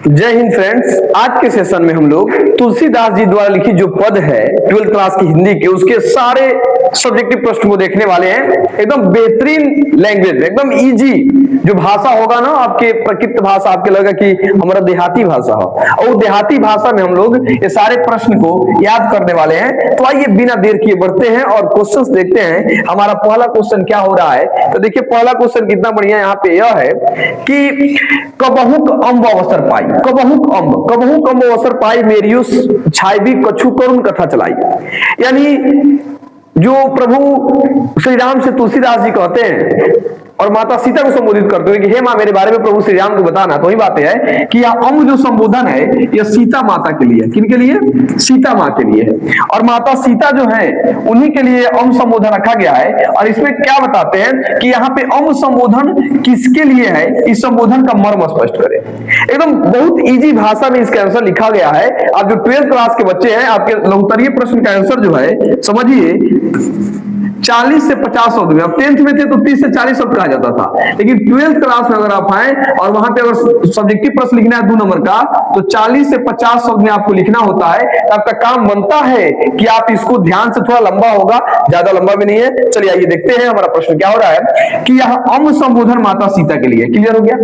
जय हिंद फ्रेंड्स। आज के सेशन में हम लोग तुलसीदास जी द्वारा लिखी जो पद है 12th क्लास की हिंदी के, उसके सारे सब्जेक्टिव प्रश्न को देखने वाले हैं। एकदम बेहतरीन लैंग्वेज, एकदम इजी जो भाषा होगा ना, आपके प्रकृत भाषा, आपके लगेगा कि हमारा देहाती भाषा हो, और देहाती भाषा में हम लोग ये सारे प्रश्न को याद करने वाले हैं। तो आइए बिना देर किए बढ़ते हैं और क्वेश्चंस देखते हैं। हमारा पहला क्वेश्चन क्या हो रहा है, तो देखिए पहला क्वेश्चन कितना बढ़िया यहाँ पे यह है कि कबहुक अम्ब अवसर पाई, कबहुक अम्ब अवसर पाई, मेरियो छायबी कछु करुण कथा चलाई। यानी जो प्रभु श्री राम से तुलसीदास जी कहते हैं और माता सीता को संबोधित करते हुए कि हे माँ मेरे बारे में प्रभु श्री राम को बताना, तो वही बात है कि यह अम्ब जो संबोधन है यह सीता माता के लिए, किन के लिए? सीता माँ के लिए है। और माता सीता जो है उन्हीं के लिए अम्ब संबोधन रखा गया है। और इसमें क्या बताते हैं कि यहाँ पे अम्ब संबोधन किसके लिए है, इस संबोधन का मर्म स्पष्ट करें। एकदम बहुत इजी भाषा में इसका आंसर लिखा गया है। आप जो 12th क्लास के बच्चे हैं, आपके लघुत्तरीय प्रश्न का आंसर जो है समझिए 40 से 50 शब्द में। अब 10th में थे तो 30 से 40 शब्द कहा जाता था, लेकिन 12th क्लास में अगर आप आए और वहां पे अगर सब्जेक्टिव प्रश्न लिखना है 2 नंबर का, तो 40 से 50 शब्द में आपको लिखना होता है। तो आपका काम बनता है कि आप इसको ध्यान से, थोड़ा लंबा होगा, ज्यादा लंबा भी नहीं है। चलिए आइए देखते हैं हमारा प्रश्न क्या हो रहा है कि यह अम्ब संबोधन माता सीता के लिए। क्लियर हो गया?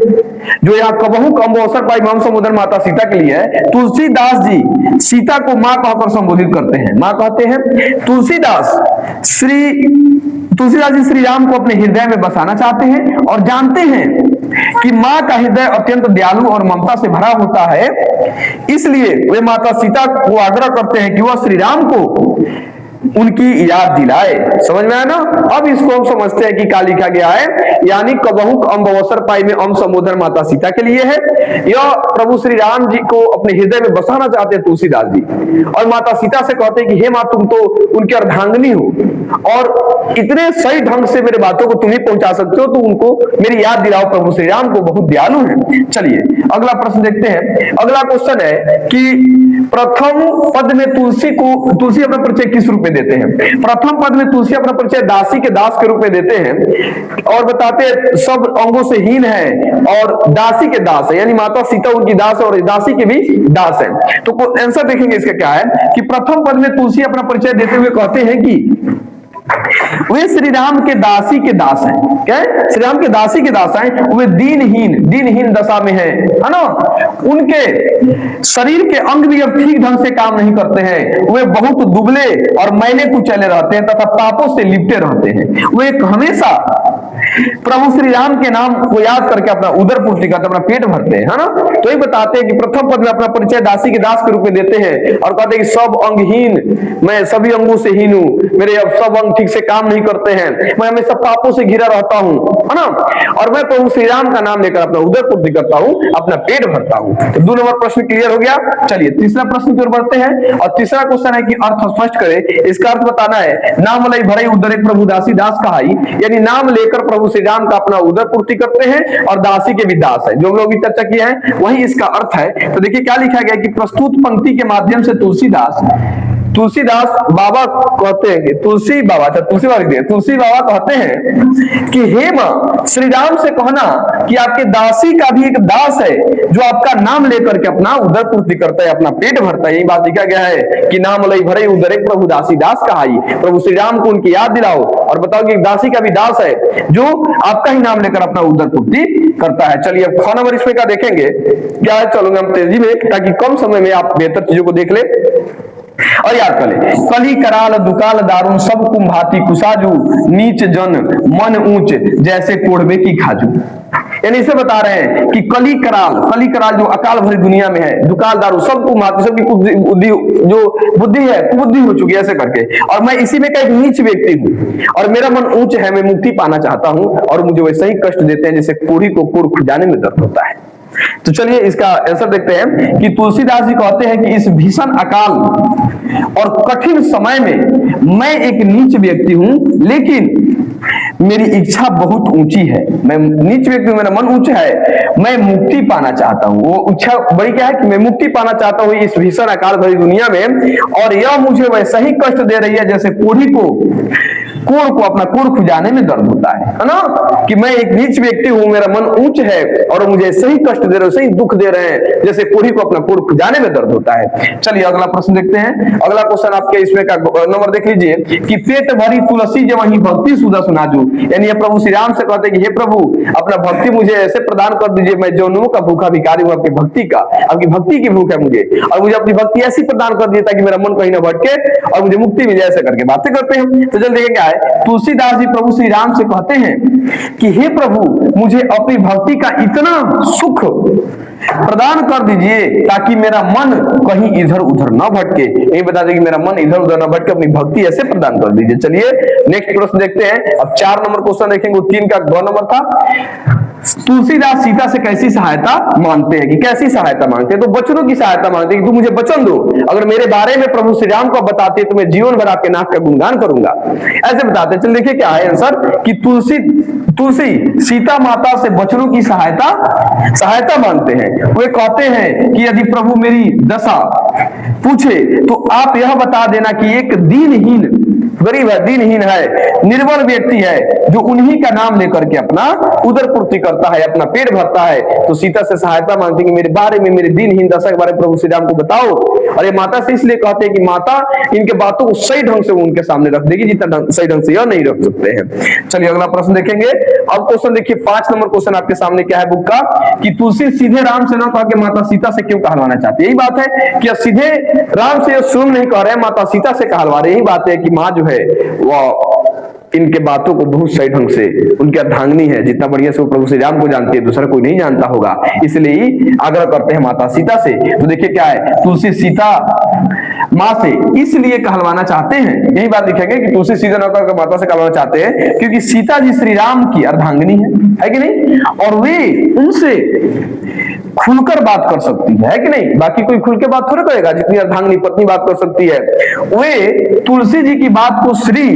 जो यहाँ कबहुक अम्ब अवसर पाई अम्ब संबोधन माता सीता के लिए है। तुलसीदास जी सीता को मां कहकर संबोधित करते हैं, मां कहते हैं। तुलसीदास जी श्री राम को अपने हृदय में बसाना चाहते हैं और जानते हैं कि मां का हृदय अत्यंत दयालु और ममता से भरा होता है। इसलिए वे माता सीता को आग्रह करते हैं कि वह श्री राम को उनकी याद दिलाए। समझ में आया ना? अब इसको हम समझते हैं कि क्या लिखा गया है। यानी कबहुक अम्ब अवसर पाई में अम्ब संबोधन माता सीता के लिए है। यह प्रभु श्री राम जी को अपने हृदय में बसाना चाहते हैं तुलसीदास जी, और माता सीता से कहते हैं कि हे माँ तुम तो उनकी अर्धांगिनी हो और इतने सही ढंग से मेरे बातों को तुम ही पहुंचा सकते हो, तो उनको मेरी याद दिलाओ, प्रभु श्री राम को बहुत दयालु है। चलिए अगला प्रश्न देखते हैं। अगला क्वेश्चन है कि प्रथम पद में तुलसी अपना परिचय किस रूप में देते हैं? प्रथम पद में तुलसी अपना परिचय दासी के दास के रूप में देते हैं और बताते हैं सब अंगों से हीन है और दासी के दास है, यानी माता सीता उनकी दास है और दासी के भी दास है। तो आंसर देखेंगे इसका क्या है कि प्रथम पद में तुलसी अपना परिचय देते हुए कहते हैं कि वे श्री राम के दासी के दास हैं। क्या है? श्री राम के दासी के दास हैं। वे दीनहीन दशा में है ना? उनके शरीर के अंग भी अब ठीक ढंग से काम नहीं करते हैं। वे बहुत दुबले और मैले कुचले रहते हैं तथा पापों से लिपटे रहते हैं। वे हमेशा प्रभु श्री राम के नाम को याद करके अपना उदर पूर्ति करते, अपना पेट भरते हैं, है ना? तो ये बताते हैं कि प्रथम पद में अपना परिचय दासी के दास के रूप में देते हैं और कहते हैं कि सब अंगहीन, मैं सभी अंगों से हीन हूं, मेरे अब सब अंग ठीक से काम नहीं करते हैं, मैं हमेशा पापों से घिरा रहता हूं, है ना? और मैं प्रभु श्री राम का नाम लेकर अपना उदर पूर्ति करता हूं, अपना पेट भरता हूं। तो 2 नंबर प्रश्न क्लियर हो गया। चलिए तीसरा प्रश्न की ओर बढ़ते हैं और तीसरा क्वेश्चन है कि अर्थ स्पष्ट करे। इसका अर्थ बताना है। नाम लई भरई उदर प्रभु दासी दास कहाई, यानी नाम लेकर प्रभु श्री राम का अपना उदर पूर्ति करते हैं और दासी के भी दास है। जो हम लोग चर्चा किया है वही इसका अर्थ है। तो देखिए क्या लिखा गया कि प्रस्तुत पंक्ति के माध्यम से तुलसीदास बाबा कहते हैं कि तुलसी बाबा कहते हैं कि हे मां श्री राम से कहना कि आपके दासी का भी एक दास है जो आपका नाम लेकर के अपना उदर पूर्ति करता है, अपना पेट भरता है। यही बात लिखा गया है कि नाम लई भरे उदर एक प्रभु दासी दास कहाई, प्रभु श्री राम को उनकी याद दिलाओ और बताओ कि दासी का भी दास है जो आपका ही नाम लेकर अपना उदर पूर्ति करता है। चलिए अब 6 नंबर इसमें क्या देखेंगे, क्या चलूंगा हम तेजी में ताकि कम समय में आप बेहतर चीजों को देख ले और याद कर ले। कली कराल दुकाल दारुन सब कुंभाती कुसाजू, नीच जन मन ऊंच जैसे कोढ़वे की खाजू। यानी इसे बता रहे हैं कि कली कराल जो अकाल भरी दुनिया में है, दुकाल दारू सब कुंभाती, सबकी बुद्धि है कुबुद्धि हो चुकी है ऐसे करके, और मैं इसी में का एक नीच व्यक्ति हूं और मेरा मन ऊंच है, मैं मुक्ति पाना चाहता हूं और मुझे वैसे ही कष्ट देते हैं जैसे कोढ़ी को कोढ़ खुजाने में दर्द होता है। तो चलिए इसका आंसर देखते हैं कि तुलसीदास जी कहते हैं कि इस भीषण अकाल और कठिन समय में मैं एक नीच व्यक्ति हूं, लेकिन मेरी इच्छा बहुत ऊंची है। मैं नीच व्यक्ति हूं, मेरा मन ऊंचा है, मैं मुक्ति पाना चाहता हूं। वो इच्छा बड़ी क्या है कि मैं मुक्ति पाना चाहता हूं इस भीषण अकाल भरी दुनिया में, और यह मुझे वैसा ही कष्ट दे रही है जैसे कोढ़ी को कोढ़ को, अपना कोढ़ खुजाने में दर्द होता है ना, कि मैं एक नीच व्यक्ति हूं, मेरा मन ऊंच है और मुझे सही कष्ट दे रहे, सही दुख दे रहे हैं, जैसे कोढ़ी को अपना कोढ़ खुजाने में दर्द होता है। चलिए अगला प्रश्न देखते हैं। अगला क्वेश्चन आपके इसमें का नंबर देख लीजिए कि पेट भरी तुलसी जब वही भक्ति सुधा सुनाजू, यानी प्रभु श्री राम से कहते हैं कि हे प्रभु अपना भक्ति मुझे ऐसे प्रदान कर दीजिए, मैं जौनों का भूखा भिखारी हूं, आपकी भक्ति का, आपकी भक्ति की भूख है मुझे, और मुझे अपनी भक्ति ऐसी प्रदान कर दीजिए ताकि मेरा मन कहीं ना भटके और मुझे मुक्ति मिले, ऐसे करके बातें करते हैं। तो जल्दी क्या है, तुलसीदास जी प्रभु श्री राम से कहते हैं कि हे प्रभु मुझे अपनी भक्ति का इतना सुख प्रदान कर दीजिए ताकि मेरा मन कहीं इधर उधर न भटके, यही बता दें कि मेरा मन इधर उधर न भटके, अपनी भक्ति ऐसे प्रदान कर दीजिए। चलिए नेक्स्ट प्रश्न देखते हैं। अब 4 नंबर क्वेश्चन देखेंगे, 3 का 2 नंबर था। तुलसीदास सीता से कैसी सहायता मांगते हैं, कि कैसी सहायता मांगते हैं, तो बचनों की सहायता मांगते हैं कि तू मुझे वचन दो, अगर मेरे बारे में प्रभु श्री राम को बताते तो मैं जीवन भर आपके नाथ का गुणगान करूंगा, ऐसे बताते हैं। चल देखिए क्या है आंसर, कि तुलसी सीता माता से बचनों की सहायता मांगते हैं। वे कहते हैं कि यदि प्रभु मेरी दशा पूछे तो आप यह बता देना कि एक दीनहीन, गरीब है, दीनहीन है, निर्बल व्यक्ति है, जो उन्हीं का नाम लेकर के अपना उदर पूर्ति करता है, अपना पेट भरता है। तो सीता से सहायता मांगते हैं कि मेरे बारे में, मेरी दीनहीन दशा के बारे में प्रभु श्री राम को बताओ। और ये माता से इसलिए कहते हैं कि माता इनके बातों को सही ढंग से उनके सामने रख देगी, जितना सही ढंग से यह नहीं रख सकते हैं। चलिए अगला प्रश्न देखेंगे। अब क्वेश्चन देखिए 5 नंबर क्वेश्चन आपके सामने क्या है बुक का, कि तुलसी सीधे राम से न कह के माता सीता से क्यों कहलवाना चाहती है। यही बात है कि सीधे राम से स्वयं नहीं कह रहे, माता सीता से कहलवा रहे। यही बात है कि माँ जो है वह इनके बातों को बहुत सही ढंग से, उनकी अर्धांगिनी है, जितना बढ़िया से वो प्रभु श्री राम को जानती है दूसरा कोई नहीं जानता होगा, इसलिए आग्रह करते हैं माता सीता से। तो देखिए क्या है, तुलसी सीता माँ से इसलिए कहलवाना चाहते हैं, यही बात लिखेंगे कि तुलसी सीता न करके माता से कहलवाना चाहते हैं क्योंकि सीता जी श्री राम की अर्धांगिनी है कि नहीं, और वे उनसे खुलकर बात कर सकती है कि नहीं, बाकी कोई खुल के बात थोड़ा करेगा, जितनी अर्धांगिनी पत्नी बात कर सकती है, वे तुलसी जी की बात को श्री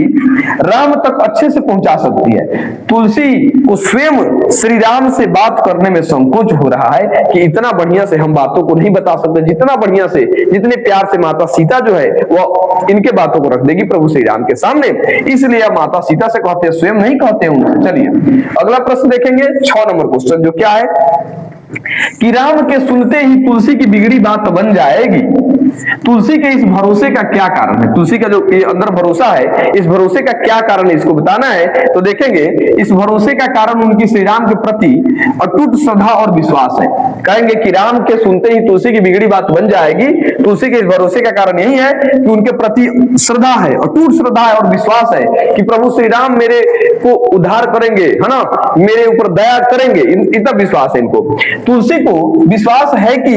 राम तक अच्छे से पहुंचा सकती है। तुलसी को स्वयं श्री राम से बात करने में संकोच हो रहा है कि इतना बढ़िया से हम बातों को नहीं बता सकते, जितना बढ़िया से, जितने प्यार से माता सीता जो है वो इनके बातों को रख देगी प्रभु श्री राम के सामने, इसलिए माता सीता से कहते हैं, स्वयं नहीं कहते होंगे। चलिए अगला प्रश्न देखेंगे 6 नंबर क्वेश्चन, जो क्या है कि राम के सुनते ही तुलसी की बिगड़ी बात बन जाएगी। तुलसी के इस भरोसे का क्या कारण है, तुलसी का जो अंदर भरोसा है, इस भरोसे का क्या कारण है, इसको बताना है। तो देखेंगे इस भरोसे का कारण उनकी श्री राम के प्रति अटूट श्रद्धा और विश्वास है। कहेंगे कि राम के सुनते ही तुलसी की बिगड़ी बात बन जाएगी, तुलसी के इस भरोसे का कारण यही है कि उनके प्रति श्रद्धा है, अटूट श्रद्धा है और विश्वास है कि प्रभु श्री राम मेरे को उद्धार करेंगे, है ना, मेरे ऊपर दया करेंगे, इतना विश्वास है इनको। तुलसी को विश्वास है कि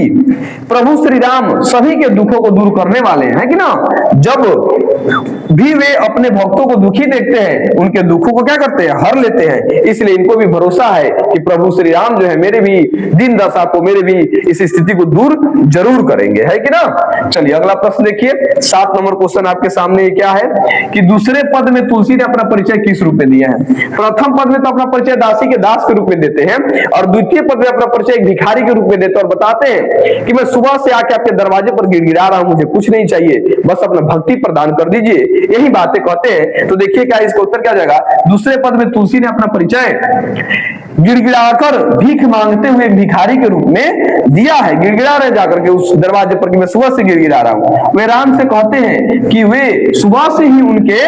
प्रभु श्री राम सभी के दुखों को दूर करने वाले हैं कि ना, जब भी वे अपने भक्तों को दुखी देखते हैं उनके दुखों को क्या करते हैं, हर लेते हैं। इसलिए इनको भी भरोसा है कि प्रभु श्री राम जो है मेरे भी दीन दशा को, मेरे भी इस स्थिति को दूर जरूर करेंगे, है कि ना। चलिए अगला प्रश्न देखिए 7 नंबर क्वेश्चन आपके सामने क्या है कि दूसरे पद में तुलसी ने अपना परिचय किस रूप में दिया है। प्रथम पद में तो अपना परिचय दासी के दास के रूप में देते हैं, और द्वितीय पद में अपना परिचय एक भिखारी के रूप में देते हैं और बताते हैं कि मैं सुबह से आके आपके दरवाजे पर गिड़गिड़ा रहा हूं, मुझे कुछ नहीं चाहिए, बस अपना भक्ति प्रदान कर दीजिए, यही बातें कहते हैं। तो देखिए क्या इसका उत्तर क्या जाएगा, दूसरे पद में तुलसी ने अपना परिचय गिड़गिड़ाकर भीख मांगते हुए भिखारी के रूप में दिया है, गिड़गिड़ा रहे जाकर के उस दरवाजे पर कि मैं सुबह से गिड़गिड़ा रहा हूं। वे राम से कहते हैं कि वे सुबह से ही उनके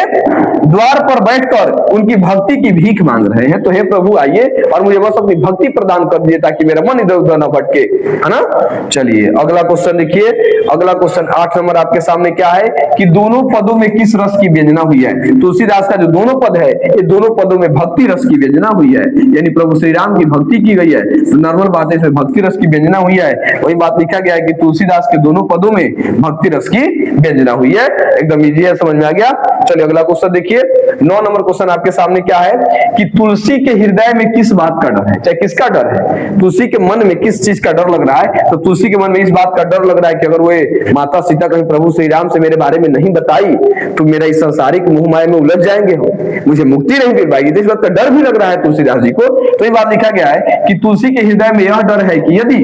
द्वार पर बैठकर उनकी भक्ति की भीख मांग रहे हैं। तो हे प्रभु आइए और मुझे बस अपनी भक्ति प्रदान कर दीजिए ताकि मेरा मन इधर उधर न भटके, है ना। चलिए अगला क्वेश्चन देखिए, अगला क्वेश्चन 8 नंबर आपके सामने क्या है कि दोनों पदों में किस रस की व्यंजना हुई है। तुलसीदास का जो दोनों पद है, ये दोनों पदों में भक्ति रस की व्यंजना हुई है, यानी प्रभु श्री राम की भक्ति की गई है। तो नॉर्मल बात है, इसमें भक्ति रस की व्यंजना हुई है, वही बात लिखा गया है कि तुलसीदास के दोनों पदों में भक्ति रस की व्यंजना हुई है। एकदम इजी है, समझ में आ गया। चलिए अगला क्वेश्चन देखिए 9 नंबर क्वेश्चन आपके सामने क्या है कि तुलसी के हृदय में किस बात का डर है, चाहे किसका डर है, तुलसी के मन में किस चीज का डर लग रहा है। तो तुलसी के मन में इस बात का डर लग रहा है कि अगर वो माता सीता कहीं प्रभु श्री राम से मेरे बारे में नहीं बताई तो मेरा इस संसारिक मोहमाया में उलझ जाएंगे हम, मुझे मुक्ति नहीं मिल पाएगी। तो इस बात का डर भी लग रहा है तुलसीदास जी को। तो ये बात लिखा गया है कि तुलसी के हृदय में यह डर है कि यदि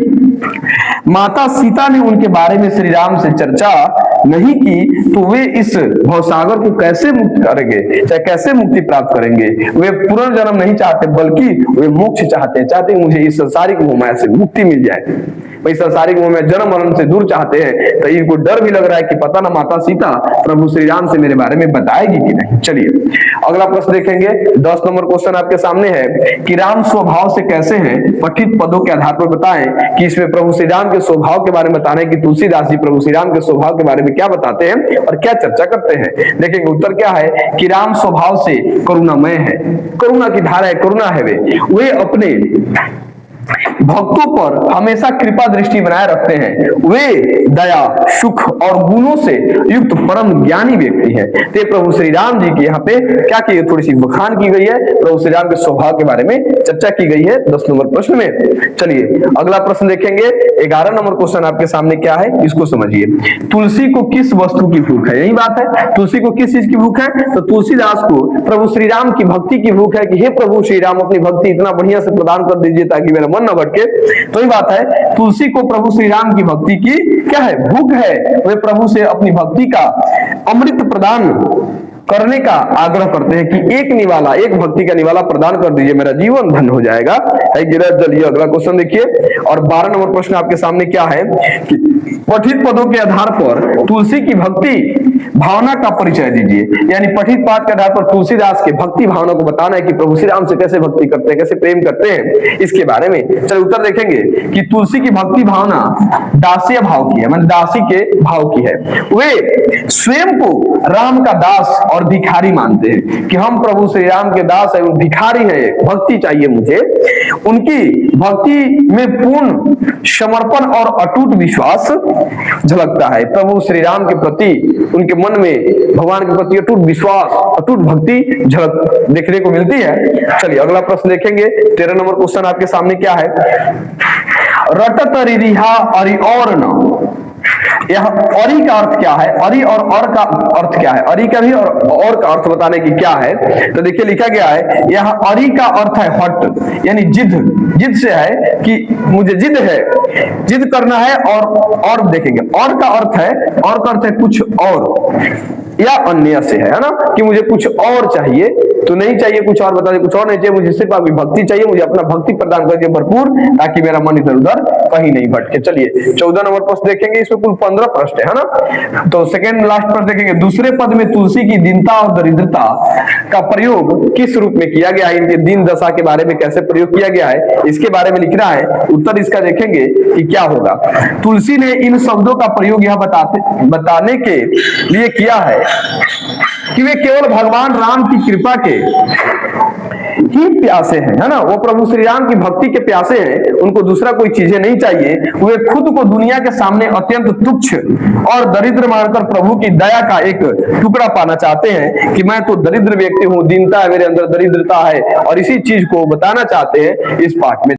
माता सीता ने उनके बारे में श्री राम से चर्चा नहीं की तो वे इस भवसागर को कैसे मुक्त करेंगे, चाहे कैसे मुक्ति प्राप्त करेंगे। वे पुनर्जन्म नहीं चाहते बल्कि वे मोक्ष चाहते हैं, चाहते हैं मुझे इस संसारिक मोह से मुक्ति मिल जाए। भाई संसारिक मोह में जन्म मरण से दूर चाहते हैं, तो इनको डर भी लग रहा है कि पता ना माता सीता प्रभु श्री राम से मेरे बारे में बताएगी कि नहीं। चलिए अगला प्रश्न देखेंगे। 10 नंबर क्वेश्चन आपके सामने है कि राम स्वभाव से कैसे हैं, पठित पदों के आधार पर बताएं। कि इसमें प्रभु श्री राम के स्वभाव के बारे में बताना है कि तुलसीदास जी प्रभु श्री राम के स्वभाव के बारे में क्या बताते हैं और क्या चर्चा करते हैं। देखेंगे उत्तर क्या है कि राम स्वभाव से करुणामय है, करुणा की धारा है, करुणा है। वे अपने भक्तों पर हमेशा कृपा दृष्टि बनाए रखते हैं। वे दया, सुख और गुणों से युक्त परम ज्ञानी व्यक्ति हैं। तो प्रभु श्री राम जी की यहाँ पे क्या की है, थोड़ी सी बखान की गई है, प्रभु श्री राम के स्वभाव के बारे में चर्चा की गई है 10 नंबर प्रश्न में। चलिए अगला प्रश्न देखेंगे। 11 नंबर क्वेश्चन आपके सामने क्या है, इसको समझिए। तुलसी को किस वस्तु की भूख है, यही बात है, तुलसी को किस चीज की भूख है। तो तुलसीदास को प्रभु श्री राम की भक्ति की भूख है कि हे प्रभु श्री राम अपनी भक्ति इतना बढ़िया से प्रदान कर दीजिए ताकि मेरा मन न भटके। तो ये बात है, तुलसी को प्रभु श्री राम की भक्ति की क्या है, भूख है। वे प्रभु से अपनी भक्ति का अमृत प्रदान करने का आग्रह करते हैं कि एक निवाला, एक भक्ति का निवाला प्रदान कर दीजिए, मेरा जीवन धन्य हो जाएगा। चलिए अगला क्वेश्चन देखिए। और 12 नंबर प्रश्न आपके सामने क्या है कि पठित पदों के आधार पर तुलसी की भक्ति भावना का परिचय दीजिए। यानी पठित पाठ के आधार पर तुलसीदास के भक्ति भावना को बताना है कि प्रभु श्री राम से कैसे भक्ति करते हैं, कैसे प्रेम करते हैं, इसके बारे में। चलिए उत्तर देखेंगे कि तुलसी की भक्ति भावना दासीय भाव की है, मतलब दासी के भाव की है। वे स्वयं को राम का दास और भिखारी मानते हैं कि हम प्रभु श्री राम के दास है, भिखारी है, भक्ति चाहिए मुझे। उनकी भक्ति में पूर्ण समर्पण और अटूट विश्वास झलकता है। प्रभु श्री राम के प्रति उनके मन में भगवान के प्रति अटूट विश्वास, अटूट भक्ति झलक देखने को मिलती है। चलिए अगला प्रश्न देखेंगे। 13 नंबर क्वेश्चन आपके सामने क्या है, रटत रिहा अरि और न, यह अरि का अर्थ क्या है, अरि और का अर्थ क्या है, अरि का भी और का अर्थ बताने की क्या है। तो देखिए लिखा गया है, यह अरि का अर्थ है हट, यानी जिद, जिद से है कि मुझे जिद है, जिद करना है। और देखेंगे और का अर्थ है, और का अर्थ है कुछ और या अन्य से है ना, कि मुझे कुछ और चाहिए, तो नहीं चाहिए कुछ और बता दे, कुछ और नहीं चाहिए, मुझे सिर्फ आपकी भक्ति चाहिए, मुझे अपना भक्ति प्रदान करके भरपूर, ताकि मेरा मन इधर उधर कहीं नहीं भटके। चलिए 14 नंबर प्रश्न देखेंगे। इसमें कुल 15 प्रश्न है ना। तो सेकंड लास्ट पर देखेंगे, दूसरे पद में तुलसी की दीनता और दरिद्रता का प्रयोग किस रूप में किया गया है, इनके दीन दशा के बारे में कैसे प्रयोग किया गया है, इसके बारे में लिख रहा है। उत्तर इसका देखेंगे कि क्या होगा। तुलसी ने इन शब्दों का प्रयोग यह बताने के लिए किया है कि वे केवल भगवान राम की कृपा के ही प्यासे हैं, है ना, वो प्रभु श्री राम की भक्ति के प्यासे हैं, उनको दूसरा कोई चीजें नहीं चाहिए। वे खुद को दुनिया के सामने अत्यंत तुच्छ और दरिद्र मानकर प्रभु की दया का एक टुकड़ा पाना चाहते हैं कि मैं तो दरिद्र व्यक्ति हूँ, दीनता है मेरे अंदर, दरिद्रता है, और इसी चीज को बताना चाहते हैं इस पाठ में।